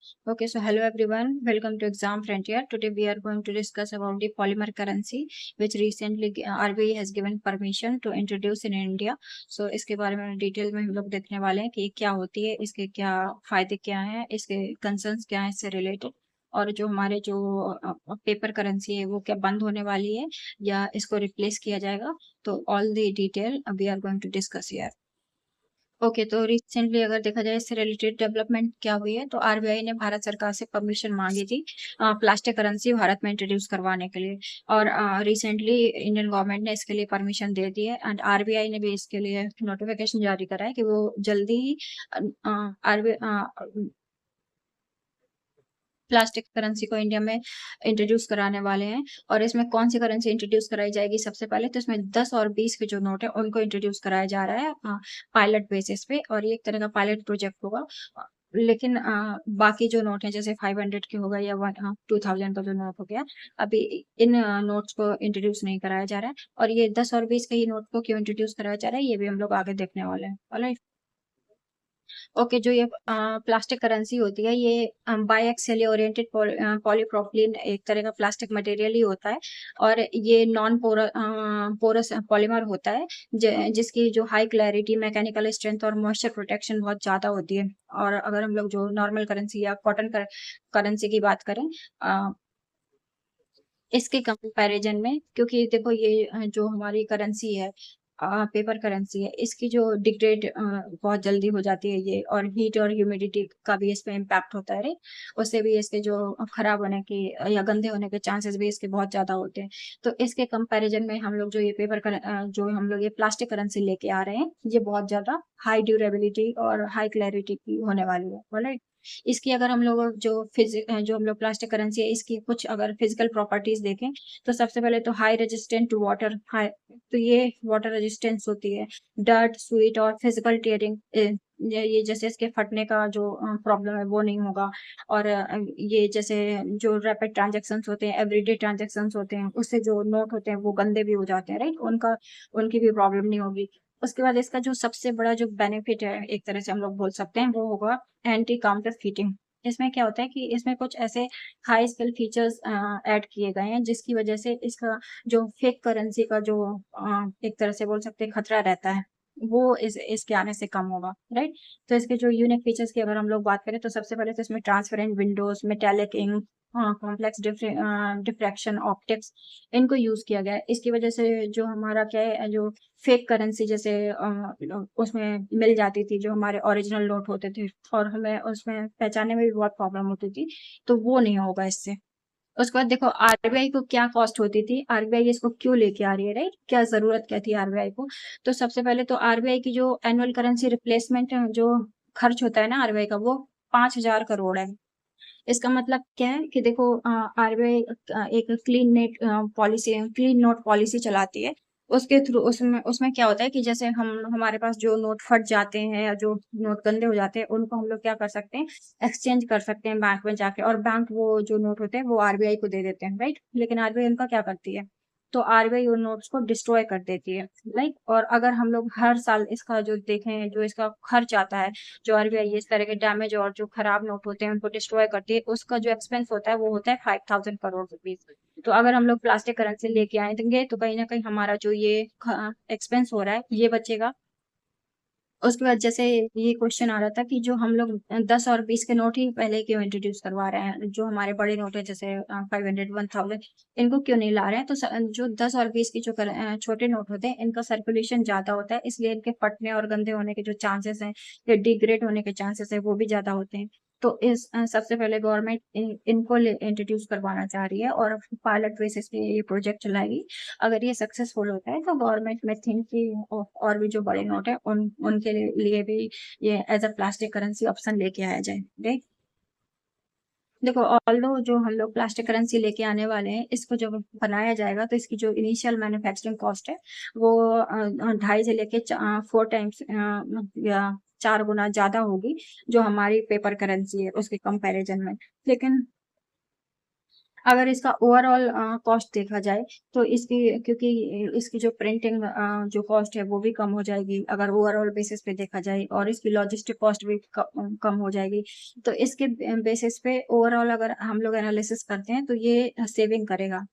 Okay, so hello everyone. Welcome to Exam Frontier. Today we are going to discuss about the polymer currency, which recently RBI has given permission to introduce in India. So इसके बारे में detail में हम लोग देखने वाले हैं कि ये क्या होती है, इसके क्या फायदे क्या हैं, इसके कंसर्न्स क्या हैं इससे रिलेटेड, और जो हमारे जो पेपर करेंसी है वो क्या बंद होने वाली है या इसको रिप्लेस किया जाएगा. तो all the detail we are going to discuss here. Okay, तो रिसेंटली अगर देखा जाए इससे रिलेटेड डेवलपमेंट क्या हुई है, तो आरबीआई ने भारत सरकार से परमिशन मांगी थी प्लास्टिक करेंसी भारत में इंट्रोड्यूस करवाने के लिए. और रिसेंटली इंडियन गवर्नमेंट ने इसके लिए परमिशन दे दी है एंड आरबीआई ने भी इसके लिए नोटिफिकेशन जारी करा है कि वो जल्दी ही आरबीआई प्लास्टिक करेंसी को इंडिया में इंट्रोड्यूस कराने वाले हैं. और इसमें कौन सी करेंसी इंट्रोड्यूस कराई जाएगी? सबसे पहले तो इसमें 10 और 20 के जो नोट है उनको इंट्रोड्यूस कराया जा रहा है पायलट बेसिस पे, और ये एक तरह का पायलट प्रोजेक्ट होगा. लेकिन बाकी जो नोट है जैसे 500 के हो गए या 2000 का जो नोट हो गया, अभी इन नोट्स को इंट्रोड्यूस नहीं कराया जा रहा है. और ये 10 और 20 के ही नोट को क्यों इंट्रोड्यूस कराया जा रहा है ये भी हम लोग आगे देखने वाले हैं. ओके, जो ये प्लास्टिक करेंसी होती है ये बायएक्सियली ओरिएंटेड पॉलीप्रोपिलीन एक तरह का प्लास्टिक मटेरियल ही होता है. और ये नॉन पोरस पॉलीमर होता है जिसकी जो हाई क्लैरिटी, मैकेनिकल स्ट्रेंथ और मॉइस्चर प्रोटेक्शन बहुत ज़्यादा होती है. और अगर हम लोग जो नॉर्मल करेंसी या कॉटन करेंसी की बात करें इसके कंपैरिजन में, क्योंकि देखो ये जो हमारी करेंसी है पेपर करेंसी है, इसकी जो डिग्रेड बहुत जल्दी हो जाती है ये, और हीट और ह्यूमिडिटी का भी इस पे इम्पैक्ट होता है. राइट, उससे भी इसके जो खराब होने के या गंदे होने के चांसेस भी इसके बहुत ज्यादा होते हैं. तो इसके कंपैरिजन में हम लोग जो ये जो हम लोग ये प्लास्टिक करेंसी लेके आ रहे हैं ये बहुत ज्यादा हाई ड्यूरेबिलिटी और हाई क्लैरिटी की होने वाली है. राइट, इसकी अगर हम लोग जो हम लोग प्लास्टिक करेंसी है इसकी कुछ अगर फिजिकल प्रॉपर्टीज देखें, तो सबसे पहले तो high resistant to water. High, तो ये वाटर रेजिस्टेंस होती है. डर्ट, स्वीट और फिजिकल टेयरिंग, ये जैसे इसके फटने का जो प्रॉब्लम है वो नहीं होगा. और ये जैसे जो रैपिड ट्रांजेक्शन्स होते हैं, एवरीडे ट्रांजेक्शन्स होते हैं, उससे जो नोट होते हैं वो गंदे भी हो जाते हैं. राइट, उनकी भी प्रॉब्लम नहीं होगी. उसके बाद इसका जो सबसे बड़ा जो बेनिफिट है एक तरह से हम लोग बोल सकते हैं वो होगा एंटी काउंटरफीटिंग. इसमें क्या होता है कि इसमें कुछ ऐसे हाई स्किल फीचर्स ऐड किए गए हैं जिसकी वजह से इसका जो फेक करेंसी का जो एक तरह से बोल सकते हैं खतरा रहता है वो इसके आने से कम होगा. राइट, तो इसके जो यूनिक फीचर्स की अगर हम लोग बात करें तो सबसे पहले तो इसमें transparent windows, metallic ink, complex diffraction optics, इनको यूज किया गया है. इसकी वजह से जो हमारा क्या है, जो फेक करेंसी जैसे उसमें मिल जाती थी जो हमारे ओरिजिनल नोट होते थे और हमें उसमें पहचानने में भी बहुत प्रॉब्लम होती थी, तो वो नहीं होगा इससे. उसके बाद देखो आरबीआई को क्या कॉस्ट होती थी, आरबीआई इसको क्यों लेके आ रही है. राइट, क्या जरूरत क्या थी आरबीआई को? तो सबसे पहले तो आरबीआई की जो एनुअल करेंसी रिप्लेसमेंट जो खर्च होता है ना आरबीआई का, वो 5,000 करोड़ है. इसका मतलब क्या है कि देखो आरबीआई एक क्लीन नोट पॉलिसी चलाती है. उसके थ्रू उसमें उसमें क्या होता है कि जैसे हम हमारे पास जो नोट फट जाते हैं या जो नोट गंदे हो जाते हैं उनको हम लोग क्या कर सकते हैं, एक्सचेंज कर सकते हैं बैंक में जाके, और बैंक वो जो नोट होते हैं वो आरबीआई को दे देते हैं. राइट, लेकिन आरबीआई उनका क्या करती है, तो आरबीआई उन नोट्स को डिस्ट्रॉय कर देती है. लाइक, और अगर हम लोग हर साल इसका जो देखें जो इसका खर्च आता है, जो आरबीआई इस तरह के डैमेज और जो खराब नोट होते हैं उनको डिस्ट्रॉय करती है, उसका जो एक्सपेंस होता है वो होता है 5,000 करोड़ रुपीज. तो अगर हम लोग प्लास्टिक करेंसी लेके आएंगे तो कहीं ना कहीं हमारा जो ये एक्सपेंस हो रहा है ये बचेगा. उसके बाद जैसे ये क्वेश्चन आ रहा था कि जो हम लोग 10 और 20 के नोट ही पहले क्यों इंट्रोड्यूस करवा रहे हैं, जो हमारे बड़े नोट है जैसे 500, 1000, इनको क्यों नहीं ला रहे हैं? तो जो 10 और 20 की जो छोटे नोट होते हैं इनका सर्कुलेशन ज्यादा होता है, इसलिए इनके फटने और गंदे होने के जो चांसेस हैं या डिग्रेड होने के चांसेस है वो भी ज्यादा होते हैं. तो इस सबसे पहले गवर्नमेंट इनको इंट्रोड्यूस करवाना चाह रही है और पायलट बेसिस पे ये प्रोजेक्ट चलाएगी. अगर ये सक्सेसफुल होता है तो गवर्नमेंट में थिंक कि और भी जो बड़े नोट है उनके लिए भी ये as a plastic currency option लेके आया जाए. राइट, देखो ऑल्दो जो हम लोग प्लास्टिक करेंसी लेके आने वाले हैं इसको जब बनाया जाएगा तो इसकी जो इनिशियल मैन्युफैक्चरिंग कॉस्ट है वो 2.5 से लेके 4 टाइम्स या 4 गुना ज्यादा होगी जो हमारी पेपर करेंसी है उसके कंपैरिजन में. लेकिन अगर इसका ओवरऑल कॉस्ट देखा जाए तो इसकी, क्योंकि इसकी जो प्रिंटिंग जो कॉस्ट है वो भी कम हो जाएगी अगर ओवरऑल बेसिस पे देखा जाए, और इसकी लॉजिस्टिक कॉस्ट भी कम हो जाएगी। तो इसके बेसिस पे ओवरऑल अगर हम लोग एनालिसिस करते हैं तो ये सेविंग करेगा।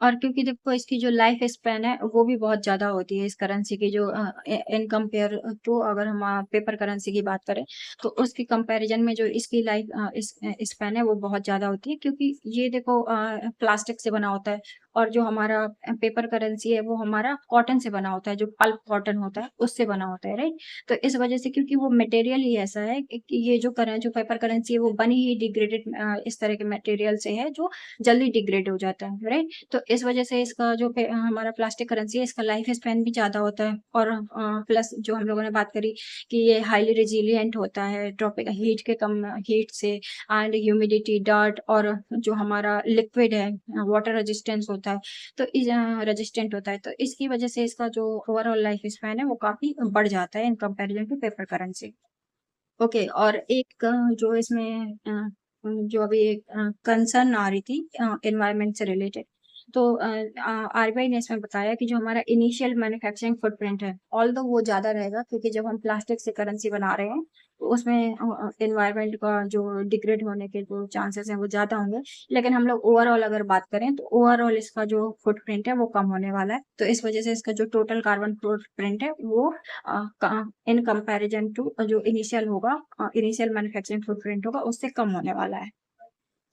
और क्योंकि देखो इसकी जो लाइफ स्पैन है वो भी बहुत ज़्यादा होती है इस करेंसी की, जो इन कंपेयर टू अगर हम पेपर करेंसी की बात करें तो उसके कंपैरिजन में जो इसकी लाइफ स्पैन है वो बहुत ज़्यादा होती है, क्योंकि ये देखो प्लास्टिक से बना होता है, और जो हमारा पेपर करेंसी है वो हमारा कॉटन से बना होता है, जो पल्प कॉटन होता है उससे बना होता है, राइट। तो इस वजह से, क्योंकि वो मटेरियल ही ऐसा है कि ये जो पेपर करेंसी है वो बनी ही डिग्रेडेड इस तरह के मटेरियल से है जो जल्दी डिग्रेड हो जाता है, राइट। तो इस वजह से इसका जो हमारा प्लास्टिक करेंसी है इसका लाइफ स्पैन भी ज़्यादा होता है, और प्लस जो हम लोगों ने बात करी कि ये हाईली रेजिलिएंट होता है ट्रॉपिक हीट के कम हीट से, एंड ह्यूमिडिटी, डर्ट, और जो हमारा लिक्विड है वाटर रेजिस्टेंस होता है, तो रेजिस्टेंट होता है, तो इसकी वजह से इसका जो ओवरऑल लाइफ स्पैन है वो काफ़ी बढ़ जाता है in comparison to paper currency. Okay, और एक जो इसमें जो अभी एक कंसर्न आ रही थी एनवायरनमेंट से रिलेटेड, तो आरबीआई ने इसमें बताया कि जो हमारा इनिशियल मैन्युफैक्चरिंग फुटप्रिंट है ऑल्दो वो ज़्यादा रहेगा, क्योंकि जब हम प्लास्टिक से करेंसी बना रहे हैं तो उसमें एनवायरनमेंट का जो डिग्रेड होने के जो चांसेस हैं वो ज़्यादा होंगे। लेकिन हम लोग ओवरऑल अगर बात करें तो ओवरऑल इसका जो फुटप्रिंट है वो कम होने वाला है, तो इस वजह से इसका जो टोटल कार्बन फुटप्रिंट है वो इन कंपैरिजन टू जो इनिशियल होगा, इनिशियल मैन्युफैक्चरिंग फुटप्रिंट होगा उससे कम होने वाला है।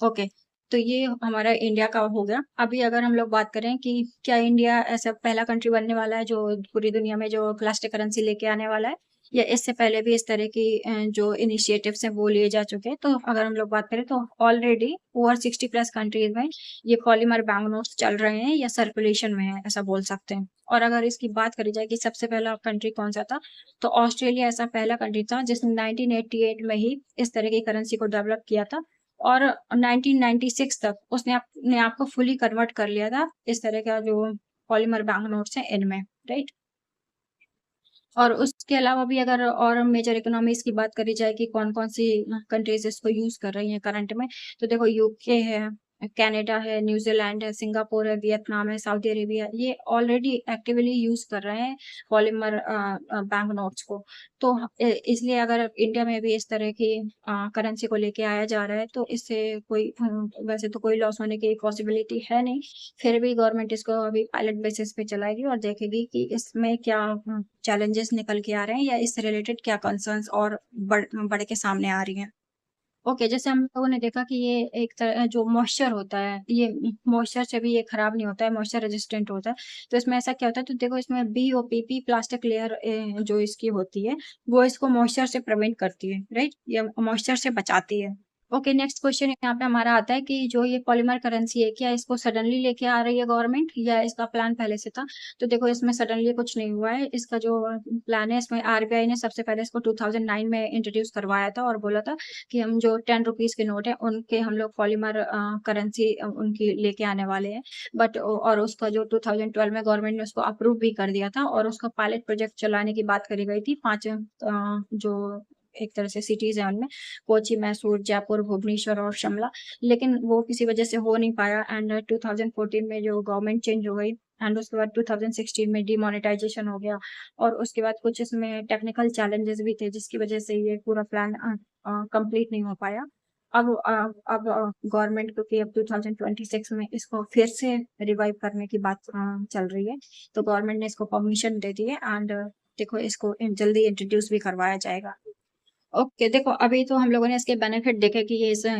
ओके, तो ये हमारा इंडिया का हो गया। अभी अगर हम लोग बात करें कि क्या इंडिया ऐसा पहला कंट्री बनने वाला है जो पूरी दुनिया में जो प्लास्टिक करेंसी लेके आने वाला है, या इससे पहले भी इस तरह की जो इनिशिएटिव्स हैं वो लिए जा चुके हैं। तो अगर हम लोग बात करें तो ऑलरेडी ओवर 60 प्लस कंट्रीज में ये पॉलीमर बैंक नोट्स चल रहे हैं या सर्कुलेशन में है, ऐसा बोल सकते हैं। और अगर इसकी बात करी जाए कि सबसे पहला कंट्री कौन सा था, तो ऑस्ट्रेलिया ऐसा पहला कंट्री था जिसने 1988 में ही इस तरह की करेंसी को डेवलप किया था, और 1996 तक उसने अपने आप को फुली कन्वर्ट कर लिया था इस तरह का जो पॉलीमर बैंक नोट्स हैं इनमें, राइट। और उसके अलावा भी अगर और मेजर इकोनॉमीज की बात करी जाए कि कौन-कौन सी कंट्रीज़ इसको यूज़ कर रही हैं करंट में, तो देखो यूके है, कनाडा है, न्यूज़ीलैंड है, सिंगापुर है, वियतनाम है, सऊदी अरेबिया, ये ऑलरेडी एक्टिवली यूज़ कर रहे हैं पॉलीमर बैंक नोट्स को। तो इसलिए अगर इंडिया में भी इस तरह की करेंसी को लेके आया जा रहा है तो इससे कोई वैसे तो कोई लॉस होने की पॉसिबिलिटी है नहीं। फिर भी गवर्नमेंट इसको अभी पायलट बेसिस पे चलाएगी और देखेगी कि इसमें क्या चैलेंजेस निकल के आ रहे हैं या इससे रिलेटेड क्या कंसर्न्स और बढ़ के सामने आ रही हैं। ओके, जैसे हम लोगों ने देखा कि ये एक तरह जो मॉइस्चर होता है, ये मॉइस्चर से भी ये खराब नहीं होता है, मॉइस्चर रेजिस्टेंट होता है। तो इसमें ऐसा क्या होता है, तो देखो इसमें बीओपीपी प्लास्टिक लेयर जो इसकी होती है, वो इसको मॉइस्चर से प्रिवेंट करती है, राइट? ये मॉइस्चर से बचाती है। ओके, नेक्स्ट क्वेश्चन यहाँ पे हमारा आता है कि जो ये पॉलीमर करेंसी है, क्या इसको सडनली लेके आ रही है गवर्नमेंट या इसका प्लान पहले से था? तो देखो इसमें सडनली कुछ नहीं हुआ है। इसका जो प्लान है, इसमें आरबीआई ने सबसे पहले इसको 2009 में इंट्रोड्यूस करवाया था और बोला था कि हम जो 10 रुपीज़ के नोट हैं, उनके हम लोग पॉलीमर करेंसी उनकी लेके आने वाले हैं। बट और उसका जो 2012 में गवर्नमेंट ने उसको अप्रूव भी कर दिया था और उसका पायलट प्रोजेक्ट चलाने की बात करी गई थी 5 जो एक तरह से सिटीज़ हैं उनमें, कोच्चि, मैसूर, जयपुर, भुवनेश्वर और शिमला। लेकिन वो किसी वजह से हो नहीं पाया, एंड 2014 में जो गवर्नमेंट चेंज हो गई, एंड उसके बाद 2016 में डिमोनेटाइजेशन हो गया, और उसके बाद कुछ इसमें टेक्निकल चैलेंजेस भी थे जिसकी वजह से ये पूरा प्लान कंप्लीट नहीं हो पाया। अब गवर्नमेंट, क्योंकि अब 2026 में इसको फिर से रिवाइव करने की बात चल रही है, तो गवर्नमेंट ने इसको परमिशन दे दी है, एंड देखो इसको जल्दी इंट्रोड्यूस भी करवाया जाएगा। ओके, देखो अभी तो हम लोगों ने इसके बेनिफिट देखे कि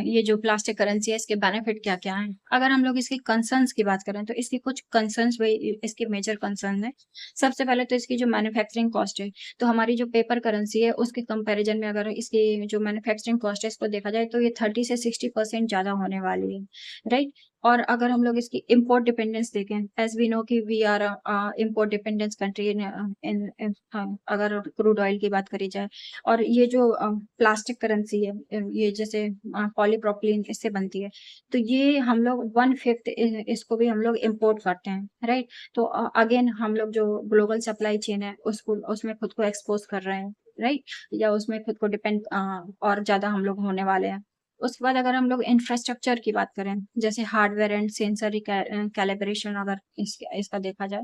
ये जो प्लास्टिक करेंसी है इसके बेनिफिट क्या-क्या हैं। अगर हम लोग इसकी कंसर्न्स की बात करें तो इसकी कुछ कंसर्न्स वही इसके मेजर कंसर्न है। सबसे पहले तो इसकी जो मैन्युफैक्चरिंग कॉस्ट है, तो हमारी जो पेपर करेंसी है उसके कंपैरिजन में अगर इसकी जो मैन्युफैक्चरिंग कॉस्ट है इसको देखा जाए तो ये 30 से 60% ज़्यादा होने वाली है, राइट? और अगर हम लोग इसकी इम्पोर्ट डिपेंडेंस देखें, एज़ वी नो कि we are import dependence country in अगर क्रूड ऑयल की बात करी जाए, और ये जो प्लास्टिक करेंसी है, ये जैसे पॉलीप्रोपिलीन इससे बनती है, तो ये हम लोग 1/5 इसको भी हम लोग इम्पोर्ट करते हैं, राइट? तो अगेन हम लोग जो ग्लोबल सप्लाई चेन है उसको उसमें खुद को एक्सपोज कर रहे हैं, राइट? या उसमें खुद को डिपेंड और ज़्यादा हम लोग होने वाले हैं। उसके बाद अगर हम लोग इंफ्रास्ट्रक्चर की बात करें, जैसे हार्डवेयर एंड सेंसरी कैलिब्रेशन, अगर इसका देखा जाए,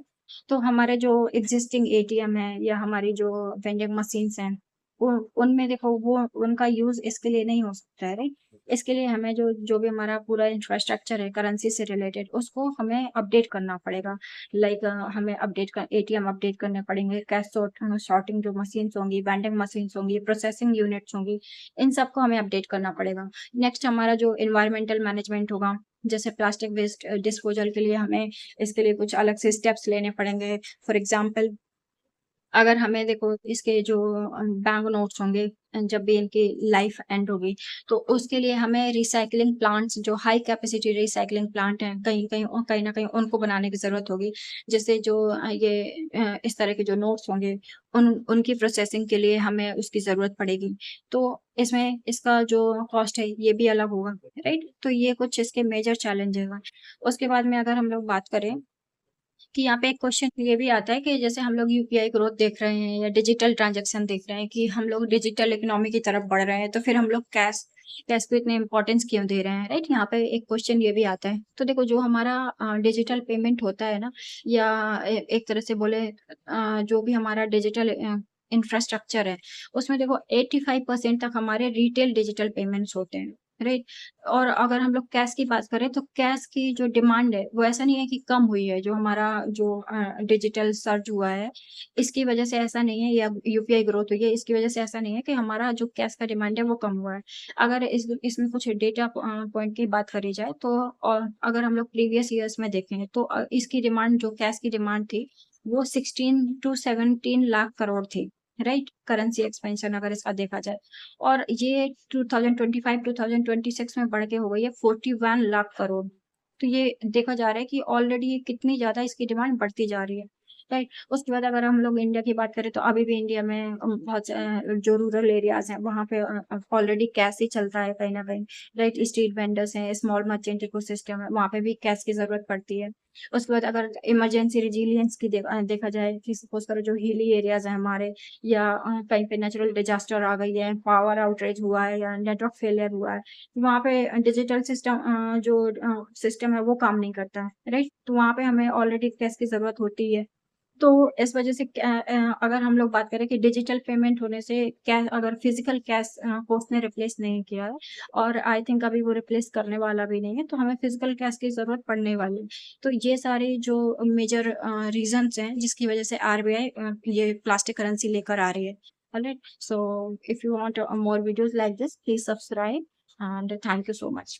तो हमारे जो एग्जिस्टिंग एटीएम है या हमारी जो वेंडिंग मशीन्स हैं, उनमें देखो वो उनका यूज इसके लिए नहीं हो सकता है, राइट। इसके लिए हमें जो जो भी हमारा पूरा इंफ्रास्ट्रक्चर है करेंसी से रिलेटेड, उसको हमें अपडेट करना पड़ेगा। लाइक हमें अपडेट कर एटीएम अपडेट करने पड़ेंगे, कैश सॉर्टिंग जो मशीन्स होंगी, वेंडिंग मशीन्स होंगी, प्रोसेसिंग यूनिट्स होंगी, इन सबको हमें अपडेट करना पड़ेगा। नेक्स्ट हमारा जो एनवायरमेंटल मैनेजमेंट होगा, जैसे प्लास्टिक वेस्ट डिस्पोजल के लिए हमें इसके लिए कुछ अलग से स्टेप्स लेने पड़ेंगे। फॉर एग्जाम्पल, अगर हमें देखो इसके जो बैंक नोट्स होंगे, जब भी इनकी लाइफ एंड होगी, तो उसके लिए हमें रिसाइकलिंग प्लांट्स, जो हाई कैपेसिटी रिसाइकलिंग प्लांट हैं, कहीं ना कहीं उनको बनाने की जरूरत होगी। जैसे जो इस तरह के जो नोट्स होंगे, उनकी प्रोसेसिंग के लिए हमें उसकी जरूरत पड़ेगी। तो इसमें इसका जो कॉस्ट है ये भी अलग होगा, राइट। तो ये कुछ इसके मेजर चैलेंज है। उसके बाद में अगर हम लोग बात करें कि यहाँ पे एक क्वेश्चन ये भी आता है कि जैसे हम लोग यूपीआई ग्रोथ देख रहे हैं या डिजिटल ट्रांजैक्शन देख रहे हैं कि हम लोग डिजिटल इकोनॉमी की तरफ बढ़ रहे हैं, तो फिर हम लोग कैश कैश को इतने इंपॉर्टेंस क्यों दे रहे हैं, राइट। यहाँ पे एक क्वेश्चन ये भी आता है। तो देखो, जो हमारा डिजिटल पेमेंट होता है ना, या एक तरह से बोले जो भी हमारा डिजिटल इंफ्रास्ट्रक्चर है, उसमें देखो 85% तक हमारे रिटेल डिजिटल पेमेंट्स होते हैं, राइट। और अगर हम लोग कैश की बात करें, तो कैश की जो डिमांड है वो ऐसा नहीं है कि कम हुई है। जो हमारा जो डिजिटल सर्ज हुआ है, इसकी वजह से ऐसा नहीं है, या यूपीआई ग्रोथ हुई है इसकी वजह से ऐसा नहीं है कि हमारा जो कैश का डिमांड है वो कम हुआ है। अगर इसमें कुछ डेटा पॉइंट की बात करी जाए, तो और अगर हम लोग प्रीवियस ईयर्स में देखें, तो इसकी डिमांड, जो कैश की डिमांड थी, वो 16 to 17 लाख करोड़ थी, राइट। करेंसी एक्सपेंशन अगर इसका देखा जाए, और ये 2025-2026 में बढ़ के हो गई है 41 लाख करोड़। तो ये देखा जा रहा है कि ऑलरेडी ये कितनी ज्यादा इसकी डिमांड बढ़ती जा रही है, राइट। उसके बाद अगर हम लोग इंडिया की बात करें, तो अभी भी इंडिया में बहुत जो रूरल एरियाज हैं वहाँ पे ऑलरेडी कैश ही चलता है कहीं ना कहीं, राइट। स्ट्रीट वेंडर्स हैं, स्मॉल मर्चेंट इकोसिस्टम है, वहाँ पे भी कैश की जरूरत पड़ती है। उसके बाद अगर इमरजेंसी रिजिलियंस की देखा जाए कि सपोज करो जो हिली एरियाज है हमारे, या कहीं पे नेचुरल डिजास्टर आ गई है, पावर आउटरेज हुआ है, या नेटवर्क फेलियर हुआ है, वहाँ पे डिजिटल सिस्टम जो सिस्टम है वो काम नहीं करता है, राइट। तो वहाँ पे हमें ऑलरेडी कैश की जरूरत होती है। तो इस वजह से अगर हम लोग बात करें कि डिजिटल पेमेंट होने से कैश, अगर फिजिकल कैश को उसने रिप्लेस नहीं किया है, और आई थिंक अभी वो रिप्लेस करने वाला भी नहीं है, तो हमें फिजिकल कैश की जरूरत पड़ने वाली है। तो ये सारे जो मेजर रीजंस हैं जिसकी वजह से आरबीआई ये प्लास्टिक करेंसी लेकर आ रही है। Alright, so if you want more videos like this, please subscribe, and thank you so much.